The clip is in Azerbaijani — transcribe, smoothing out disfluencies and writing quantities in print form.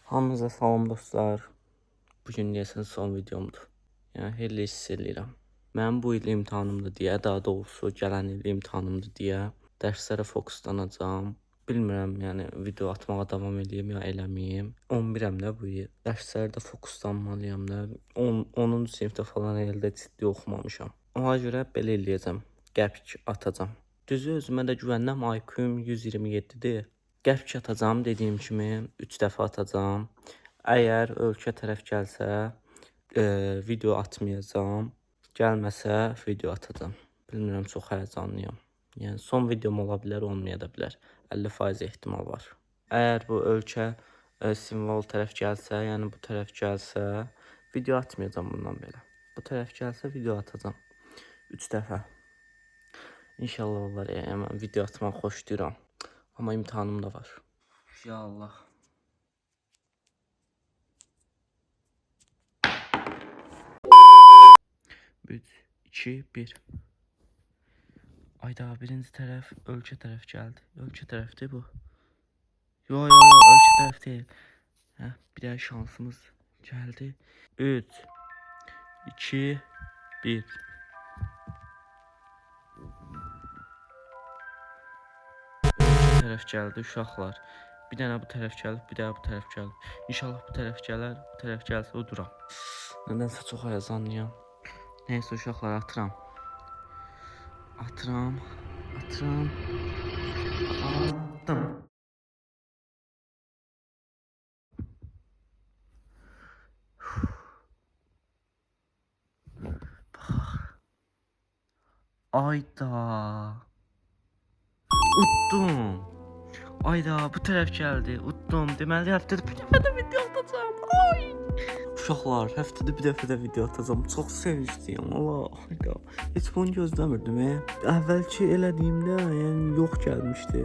Hamınıza salam dostlar. Bugün deyəsən son videomdur. Yəni elə hiss edirəm. Mənim bu il imtahanımdır deyə, daha doğrusu gələn il imtahanımdır deyə dərslərə fokuslanacağam. Bilmirəm, yəni video atmağa davam edeyim ya eləməyim. 11-əm də bu il. Dərslərdə fokuslanmalıyam da. 10-cu sinifdə falan elə ciddi oxumamışam. Ona görə belə eləyəcəm. Qəpik atacağam. Düzü özümə də güvənirəm. IQ-um 127-dir. Qəpik atacağım dediyim kimi 3 dəfə atacağım. Əgər ölkə tərəf gəlsə video atmayacağam. Gəlməsə video atacağım. Bilmirəm, çox həyəcanlıyam. Yəni son videom ola bilər, olmaya da bilər. 50% ehtimal var. Əgər bu ölkə simvol tərəf gəlsə, yəni bu tərəf gəlsə, video atmayacağam bundan belə. Bu tərəf gəlsə video atacağam 3 dəfə. İnşallah olar. Yəni mən video atmağı xoşlayıram. Amma imtahanım da var. Ya Allah. Üç, 2, 1. Ayda birinci tərəf ölkə tərəf gəldi. Ölkə tərəfdir bu. Yo, ölkə tərəf deyil. Hə, bir də şansımız gəldi. 3, 2, 1. Ölkə tərəf gəldi uşaqlar. Bir dənə bu tərəf gəlib, bir dənə bu tərəf gəlib. İnşallah bu tərəf gələr, bu tərəf gəlsə uduram. Nədənsə çox həyəcanlıyam. Neyse uşaqlar, atıram. Attım. Ayda. Utdum. Ayda bu tərəf gəldi. Utdum. Deməli həftədə bir dəfə də video atacağam. Ay. Uşaqlar, həftədə bir dəfə də video atacağam. Çox sevincliyəm. Allah, ayda. Heç bunu gözləmirdim. Əvvəlki elədiyimdə yəni yox gəlmişdi.